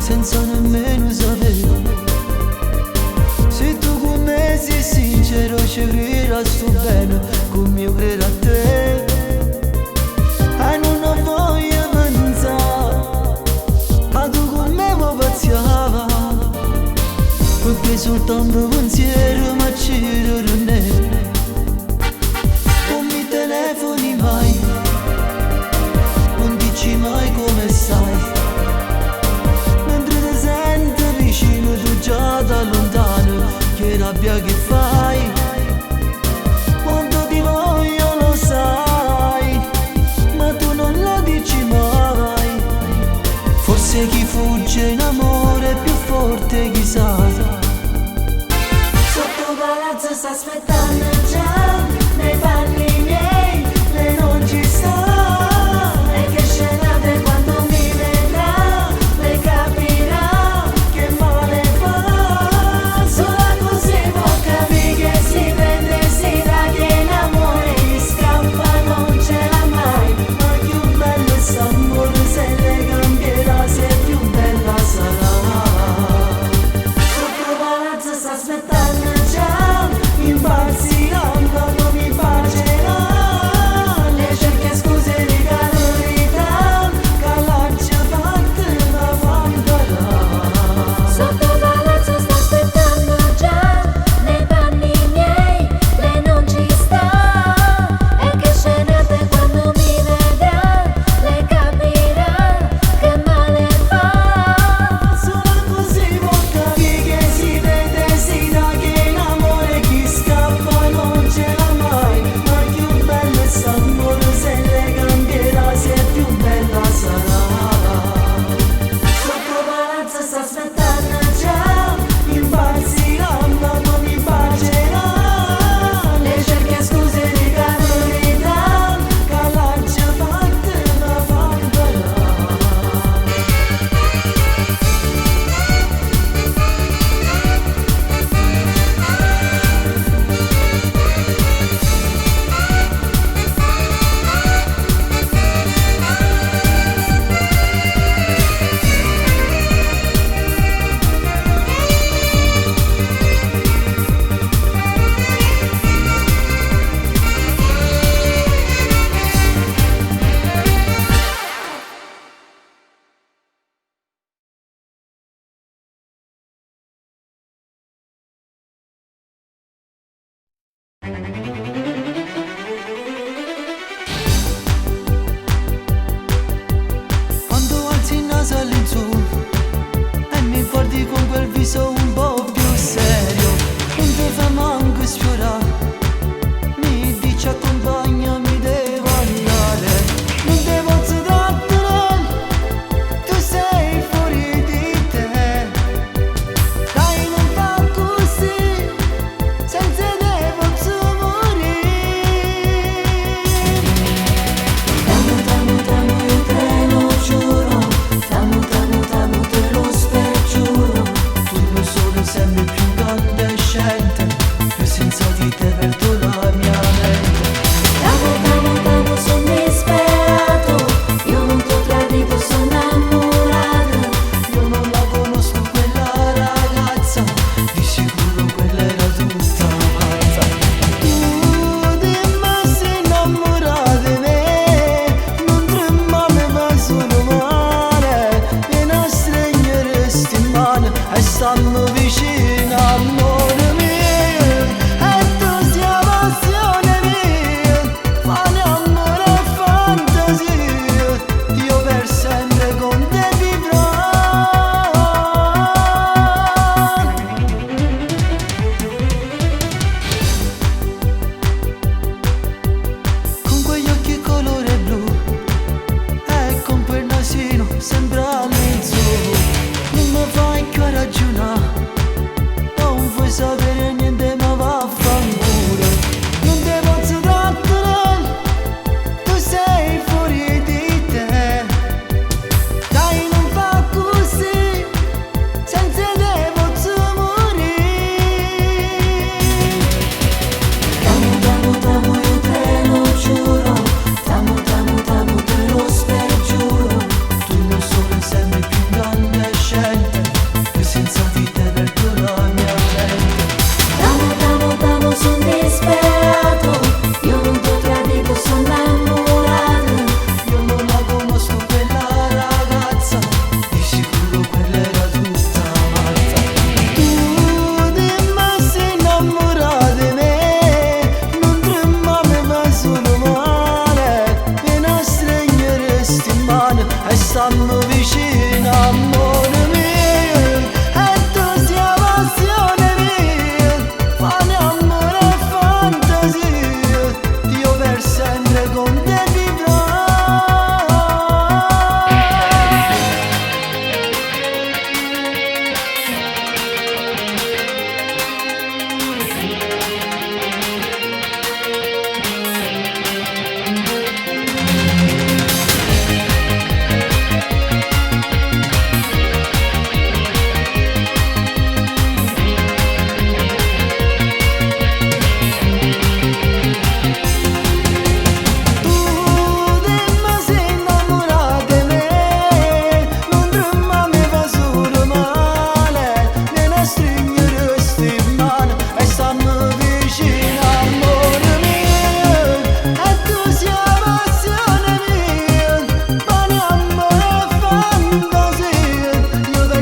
senza nemmeno sapere. Se tu con me sei sincero ci crederà sto bene come io credo a te. E non ho voglia di pensare a tu con me mi pazziava, perché soltanto pensiero mi acciro non è. Non mi telefoni mai, non dici mai come stai, mentre ti sento vicino tu già da lontano, che rabbia che fai. Quanto ti voglio lo sai, ma tu non lo dici mai. Forse chi fugge in amore è più forte, chissà. Sotto palazzo sta aspettando già, nei panni miei, lei non ci sta. E che scenate quando mi vedrà, lei capirà che male fa. Sola così può capire che si prende e si dà, che in amore gli scappa, non ce l'ha mai. Ma più bello è s'amore, se lei cambierà, se più bella sarà. Sotto palazzo sta aspettando già, impazzirà.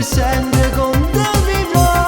sempre con te vivrò.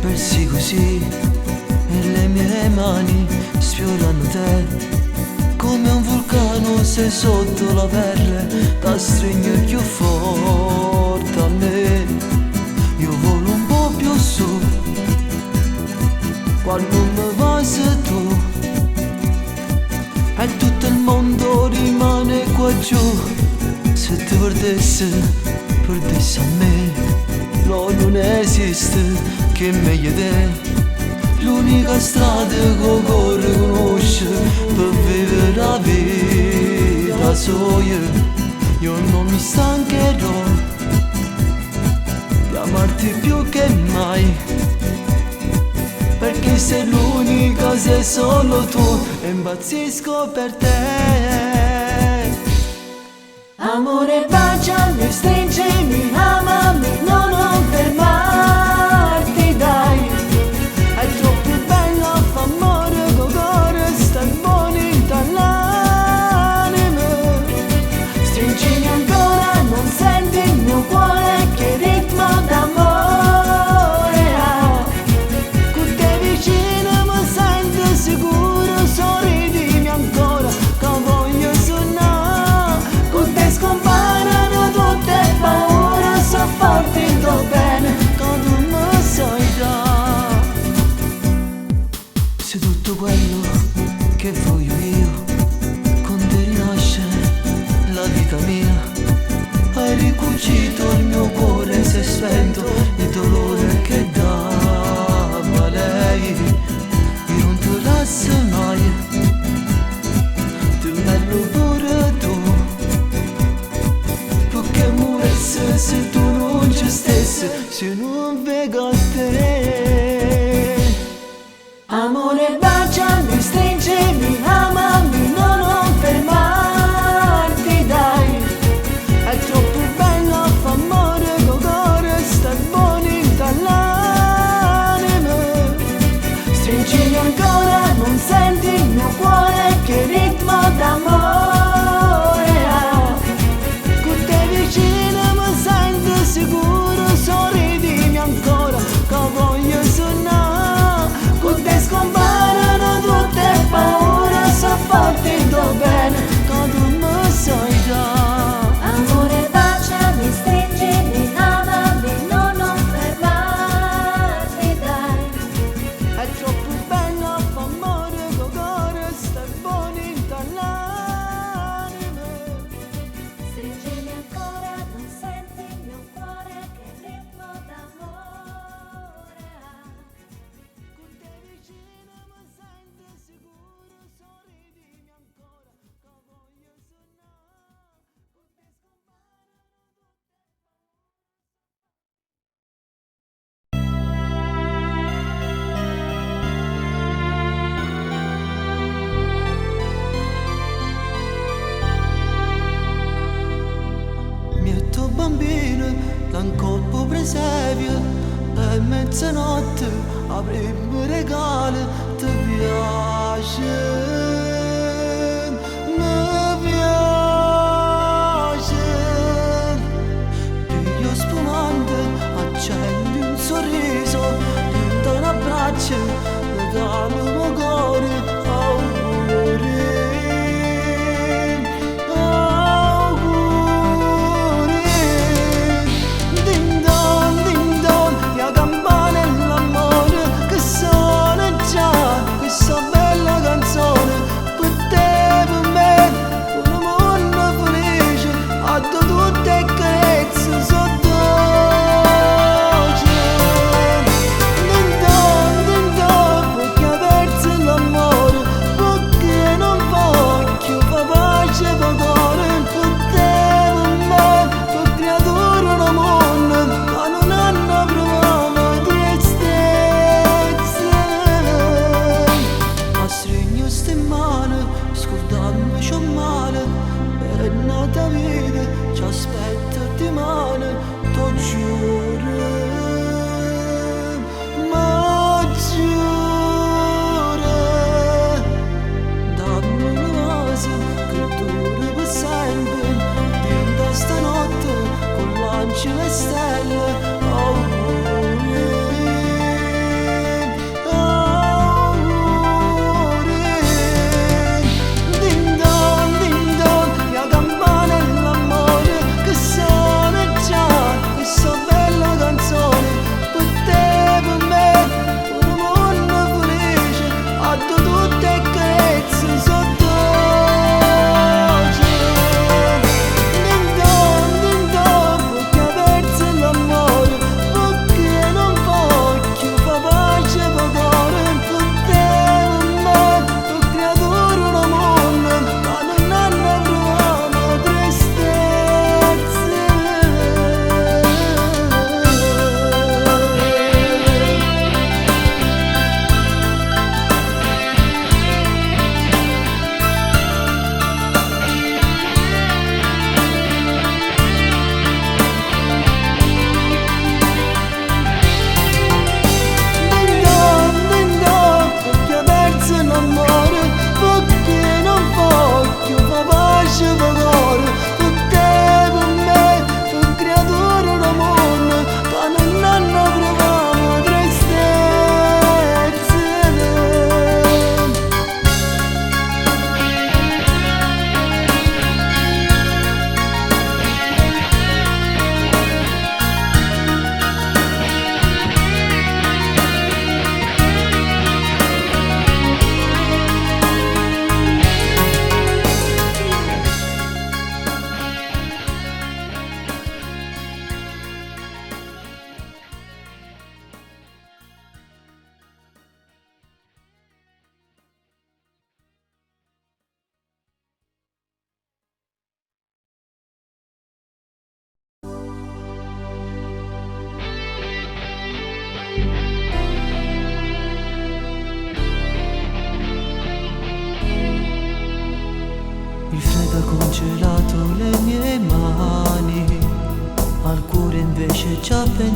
Persi così e le mie mani sfiorano te, come un vulcano sei sotto la pelle, da stringere più forte a me. Io volo un po' più su, quando mi vai sei tu, e tutto il mondo rimane qua giù. Se ti perdessi a me, no, non esiste che meglio te. L'unica strada che corre conosce per vivere la vita soia. Io non mi stancherò di amarti più che mai, perché sei l'unica, sei solo tu, e impazzisco per te. Amore, baciami, stringimi, amami, non fermarti, dai. È troppo bello fa amore, con cuore stai bonita l'anima. Stringimi ancora, non senti il mio cuore che ritmo d'amore ha. Con te vicino mi sento sicuro, sorridimi ancora, che voglio suonare. Con te scompaiono tutte le paure, so forte e sto bene. Quando mi sai già, sei tutto quello che voglio io. Con te rinasce la vita mia. Hai ricucito il mio cuore, si è spento il dolore che dava lei. Io non ti lascio mai, ti bello pure tu, perché moresse se tu non ci stessi, se non vedo a te. Amore, baciami, stringimi, amami, non fermarti, dai. È troppo bello fa amore, con cuore stai bonita l'anima. Stringimi ancora, non senti il mio cuore che ritmo d'amore ha. Con te vicino mi sento sicuro, sorridimi ancora, che voglio suonare. Con te scompaiono tutte le paure, so forte e sto bene. Quando mi sai già, Amore, baciami, stringimi, amami, non fermarti, dai. è troppo bello fa amore, con cuore stai bonita l'anima. Stringimi ancora, non senti il mio cuore che ritmo d'amore ha. Con te vicino mi sento sicuro, sorridimi ancora, che voglio suonare. Con te scompaiono tutte. Mio tuo bambino, un colpo presepio, e mezzanotte avremo regali, ti piace, mi piace.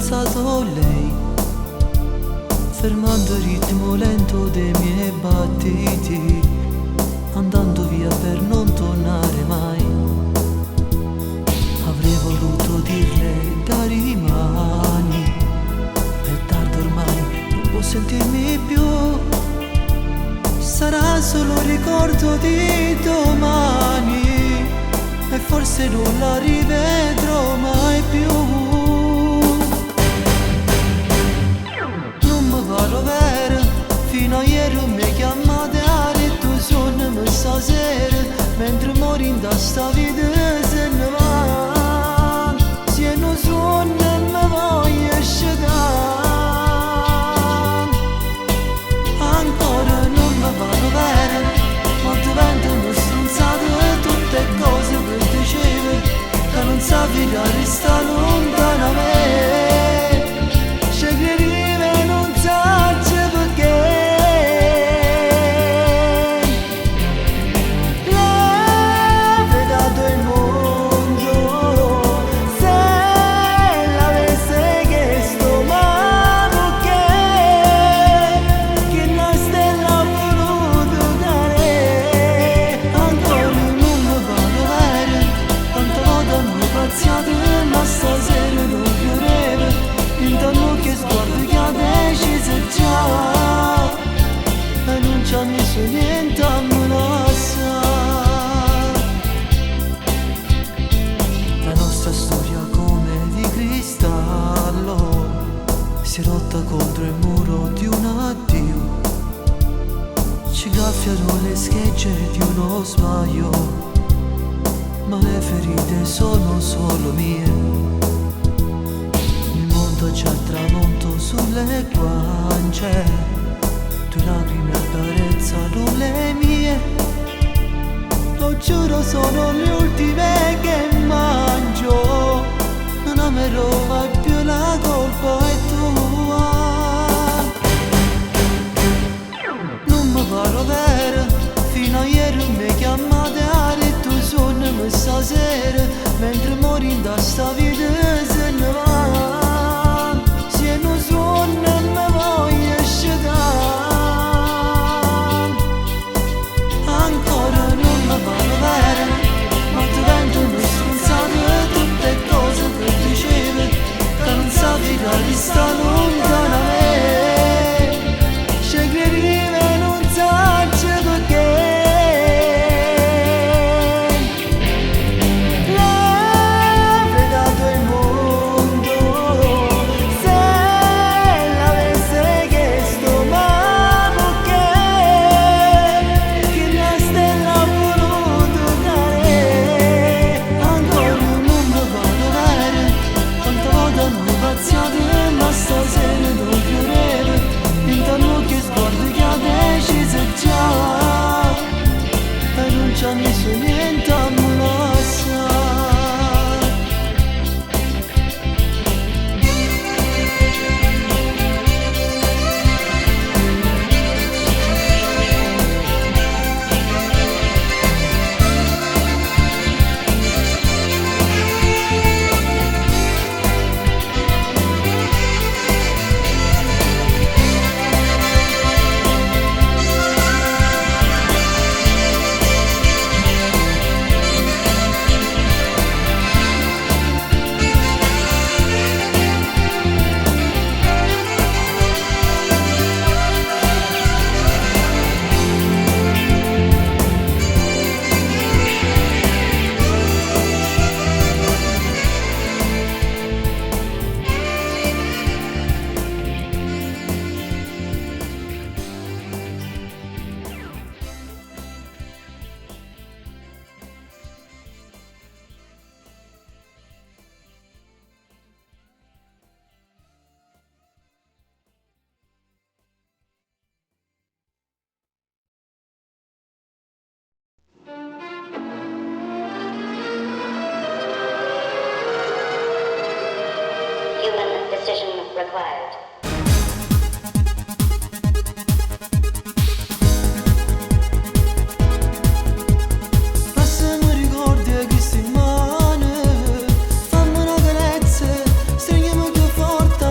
alzato lei, fermando il ritmo lento dei miei battiti, andando via per non tornare mai. Avrei voluto dirle da rimani, è tardi ormai, non può sentirmi più. Sarà solo un ricordo di domani e forse non la rivedrò mai più. Non mi parlo vero, fino a ieri mi chiamate a letto, sonno stasera, mentre mori da sta vita se ne va. Se non suona mi voglio scegare. Ancora non mi parlo vero, ma diventano stronzate tutte cose che dicevi, che non sapevi che resta lontana a me. Scegliere non saggio perché l'ave dato il mondo, se l'avesse chiesto ma perché, che la stella ha voluto dare. Ancora non mi parlo vero, quante volte hanno pazziato, ma stasera non chiudevo, intanto che sguardo che ha deciso già, e non ci ha messo niente a minassare. La nostra storia come di cristallo si è rotta contro il muro di un addio, ci graffiano le schegge di uno sbaglio, ma le ferite sono solo mie. Il mondo c'ha il tramonto sulle guance, tue lacrime accarezzano le mie. Lo giuro sono le ultime che mangio, non amerò mai più, la colpa è tua. Non mi parlo vero, fino a ieri mi chiamate a letto, sonno stasera, mentre mori da sta vita se ne va. Se non suona mi voglio scegare. Ancora non mi parlo vero, ma diventano stronzate tutte cose che dicevi, che non sapevi che resta lontana a me. Scegliere non saggio perché l'ave dato il mondo, se l'avesse chiesto ma perché, che la stella ha voluto dare. Ancora non mi parlo vero, quante volte hanno pazziato, ma stasera non chiudevo, intanto che sguardo che ha deciso già, e non ci ha messo niente a minassare. Human decision required. Passami ricordi a queste mani, fammi una carezza, stringiamo più forte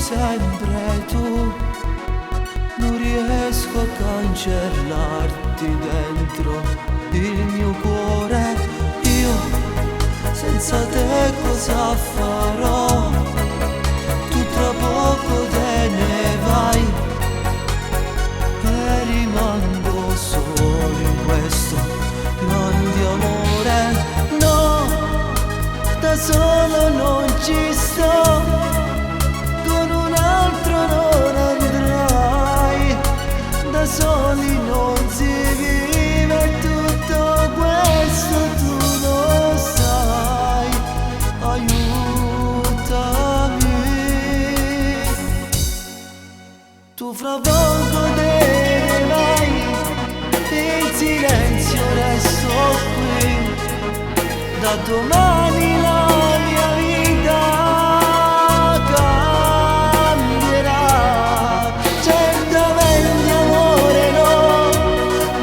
sempre tu. Non riesco a cancellarti dentro il mio cuore. Io senza te cosa farò? Tu tra poco te ne vai e rimango solo in questo grande amore. No, da solo non ci sto, con un altro non andrai, da soli non si vive, tutto questo tu lo sai, aiutami. Tu fra poco te ne vai, in silenzio resto qui, da domani la mia vita cambierà. Certamente amore no,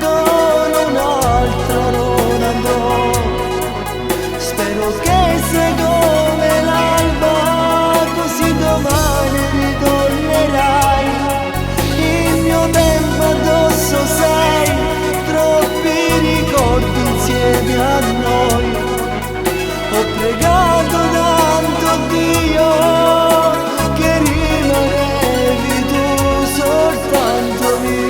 con un'altra non andrò. Spero che sei come l'alba, così domani ritornerai. Il mio tempo addosso sei, troppi ricordi insieme a noi. Ho pregato tanto a Dio che rimanevi tu soltanto mia.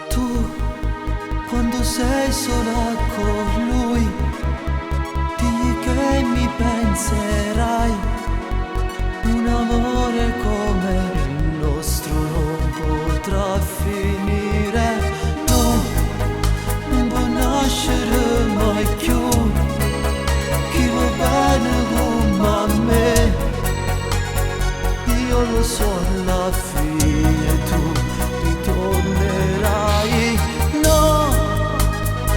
Tu quando sei sola con lui, digli che mi penserai. Un amore come il nostro non potrà finire. No, non può nascere mai più chi va bene come a me. Io lo so, alla fine tu ritornerai. No,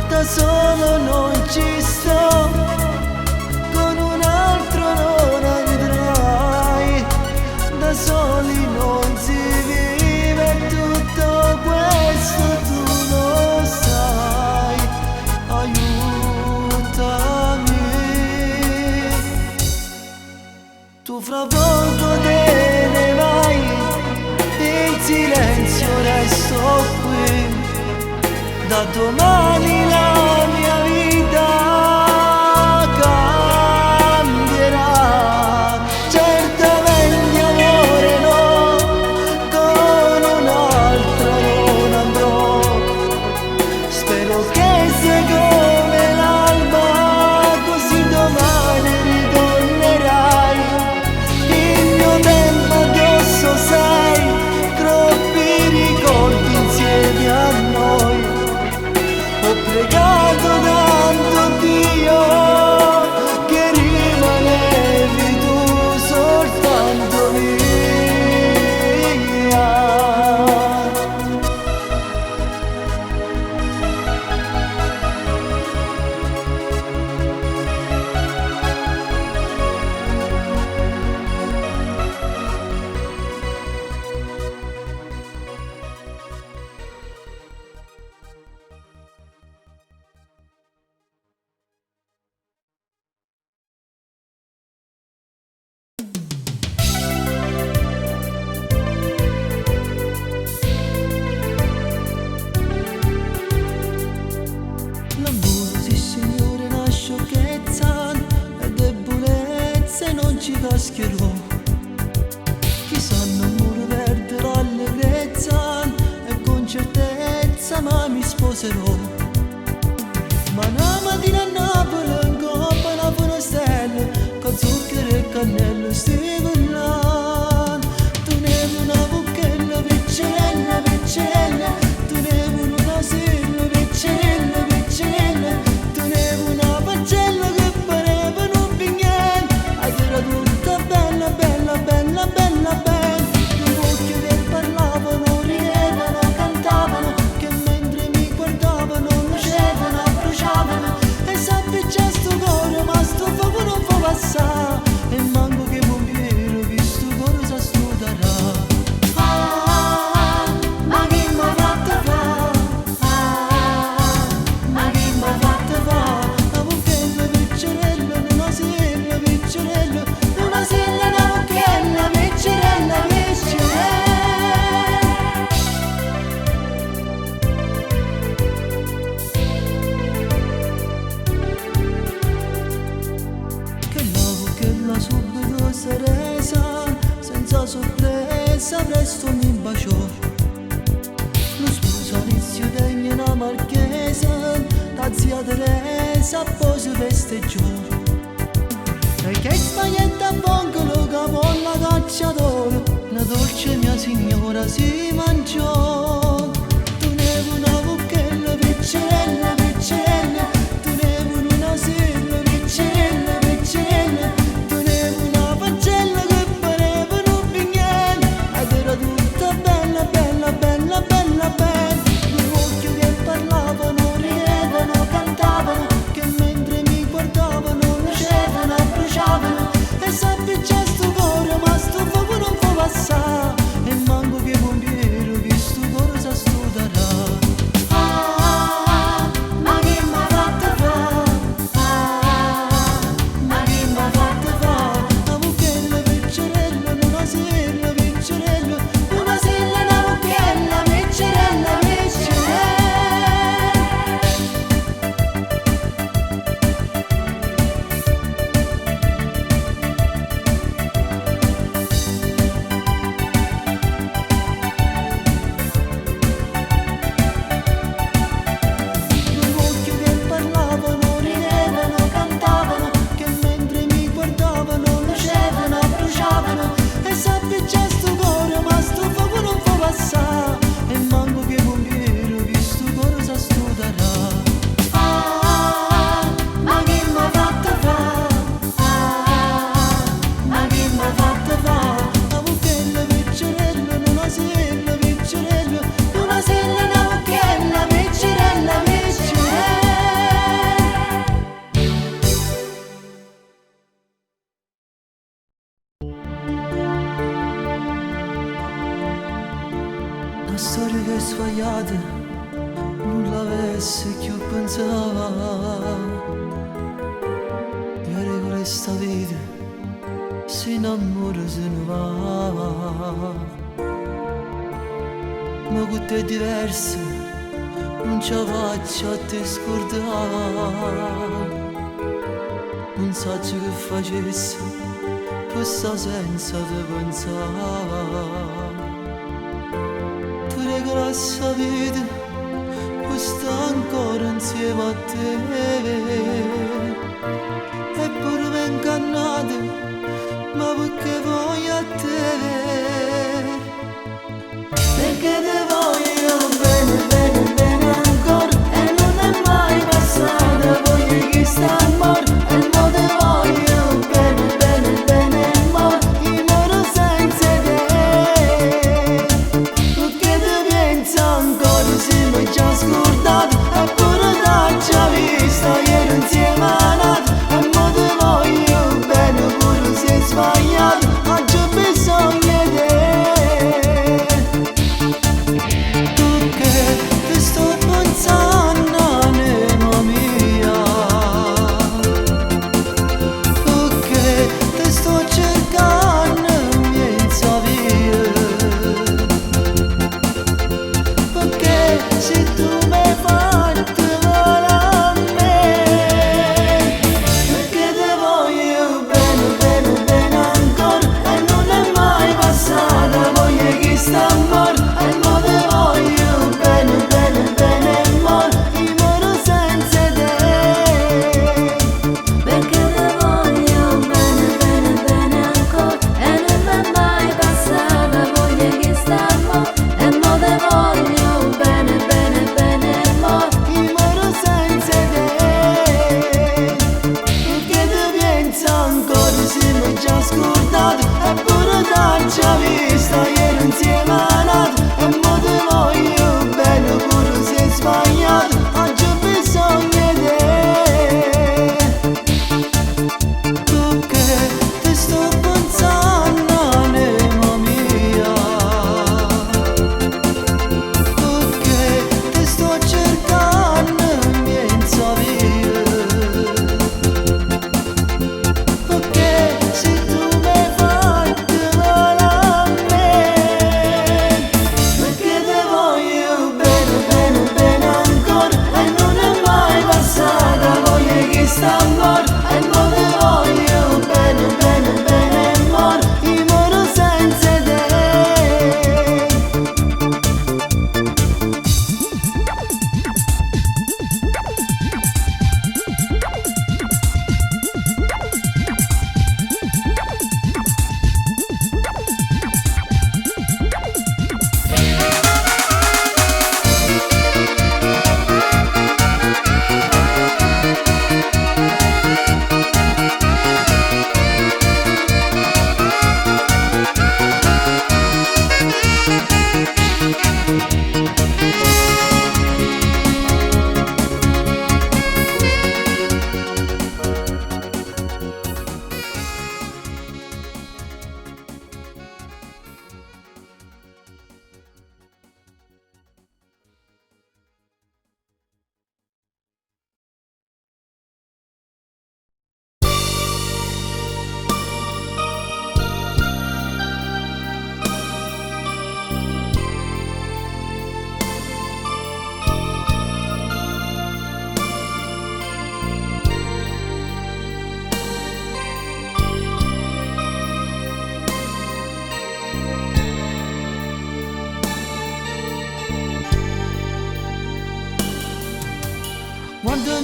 da solo non ci sto, con un altro non andrai, da soli non si vive, tutto questo tu lo sai, aiutami. Tu fra poco te ne vai, in silenzio resto qui, da domani la mia vita cambierà. Certamente amore no, con un'altra non andrò. Spero che sei come l'alba, così domani ritornerai. Il mio tempo addosso sei, troppi ricordi insieme a noi. Ho pregato tanto a Dio che rimanevi tu soltanto mia. L'amore, sì signore, è una sciocchezza, è debolezza e non ci cascherò. Chissà non muore perderò l'allegrezza e con certezza ma mi sposerò. Ma una mattina a Napoli in coppa una buona stella, con zucchero e cannello stiamo là. Tu ne vuoi una bucchella piccinella, piccinella, tu ne vuoi una sella piccinella, piccinella, tu ne vuoi una pagella che pareva un bignello. Era tutta bella, bella, bella, bella, bella. Gli occhi che parlavano, ridevano, cantavano, che mentre mi guardavano c'è sto cuore ma sto fuoco non fa passare e manco che bombiero che sto cuore sa studarà. Ma che m'ha fatto fare? Ma che m'ha fatto fare? La buchella piccerella, una sella piccerella, Una sella, una buchella, piccerella, piccerella. che la buchella subito si è resa, senza sorpresa presto mi baciò. Lo sposalizio degna una marchesa, da zia Teresa poi si festeggiò. E che spagetta a bongolo con la cacciatore, la dolce mia signora si mangiò. Tenevo una buchella piccerella, piccerella, tenevo una sella piccerella, piccerella, tenevo una faccella che pareva un bignello ed era tutta bella, bella, bella, bella, bella. Due occhi che parlavano, ridevano, cantavano, che mentre mi guardavano lucevano, bruciavano e sappi c'è sto cuore ma sto fuoco non fa passare e manco che bombiero che sto cuore sa studarà. Ma che m'ha fatto fare? Ma che m'ha fatto fare? La buchella piccerella, una sella piccerella, Una sella, una buchella, piccerella, piccerella. due occhi che parlavano, ridevano, cantavano, che mentre mi guardavano lucevano, bruciavano e sappi c'è sto cuore ma sto fuoco non fa passare e manco che bombiero che sto cuore sa studarà. Ma che m'ha fatto fare? Ma che m'ha fatto fare? La buchella piccerella, una sella piccerella, Una sella, una buchella, piccerella, piccerella. una storia che è sbagliata non l'avesse più pensava. Ieri questa vita si innamora se ne va. Ma con te è diverso, non ce la faccio a te scordare. Non so che facessi, questa senza te pensare. Tu regali questa vita, questa ancora insieme a te. Eppure mi ingannate, ma perché voglio a te? Perché te voglio bene, bene, bene ancora e non è mai passata, voglio che sta ancora e non te voglio bene, bene, bene amore, io moro senza te. Perché te penso ancora se mi già scordato, eppure t'ho già vista ieri insieme a nato e mo te voglio bene pure se sbagliato, oggi ho bisogno di te. Perché ti sto pensando, anima mia, perché ti sto cercando senza via, perché se tu mi fai volare a me, perché ti voglio bene, bene, bene ancora e non è mai passata, voglio che sta amore e mo te voglio bene, bene, bene amore, io moro senza te. Perché te voglio bene, bene, bene ancora e non è mai passata, voglio che sta amore e mo te voglio bene, bene, bene amore. Io moro senza te. Perché ti penso ancora se mi già scordato, eppure t'ho già vista ieri insieme a nato e mo te voglio bene pure se sbagliato, oggi ho bisogno di te.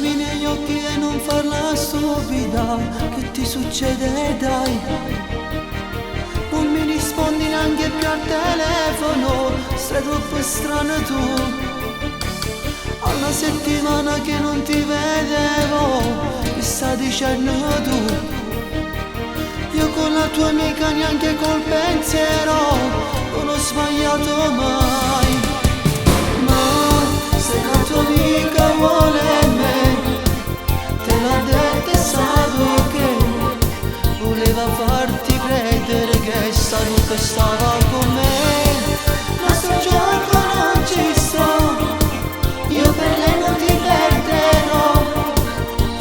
Guardami negli occhi e non farla stupida. Che ti succede, dai? Non mi rispondi neanche più al telefono, sei troppo strano tu. Ho una settimana che non ti vedevo, mi stai dicendo tu? Io con la tua amica neanche col pensiero non ho sbagliato mai. Ma se la tua amica vuole me, te l'ha detto e sapevo che voleva farti credere che stanotte stava con me. Ma sto gioco non ci sto, io per lei non ti perderò.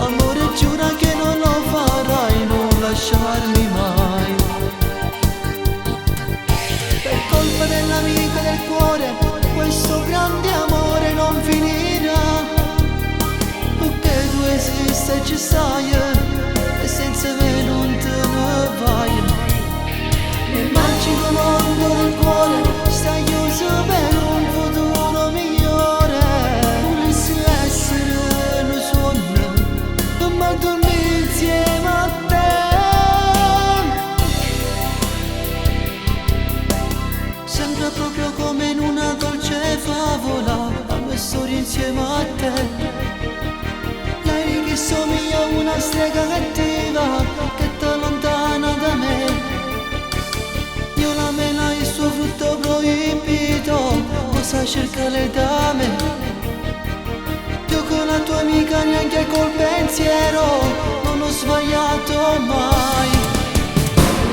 Amore, giura che non lo farai, non lasciarmi mai. Per colpa dell'amica del cuore, questo grande amore non finirà. Perché tu esisti e ci stai, e senza me non te ne vai. Mi immagino un mondo del cuore, stai chiuso per un futuro migliore. Volessi essere un sogno, ma dormi insieme a te. Sembra proprio come in una dolce favola, la mia storia insieme a te. Lei che somiglia a una strega cattiva, che ti allontana da me. Io la mela, il suo frutto proibito, cosa cerca lei da me? Io con la tua amica neanche col pensiero non ho sbagliato mai.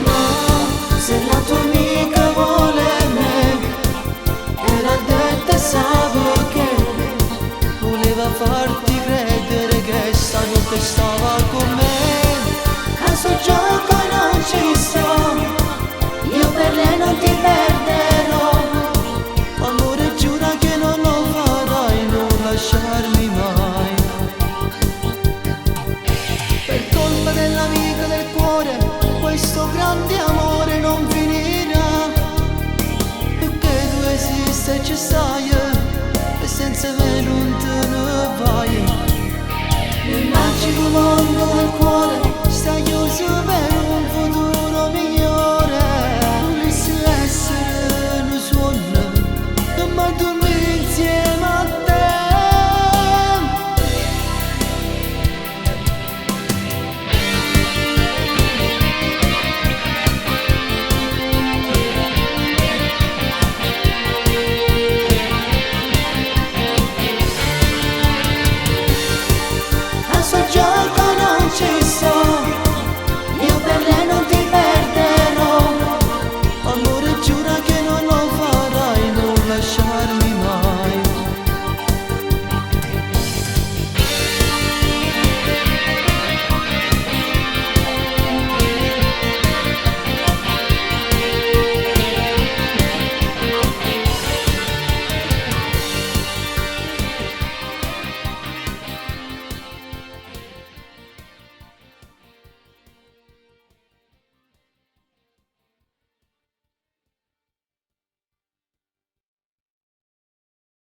Ma se la tua amica vuole me, te l'ha detto e sapevo che voleva farti credere che stanotte stava con me. A sto gioco non ci sto, io per lei non ti perderò. Amore, giura che non lo farai, non lasciarmi mai. Per colpa dell'amica del cuore, questo grande amore non finirà. Perché tu esisti e ci stai, e senza me non te ne vai. Mi immagino un mondo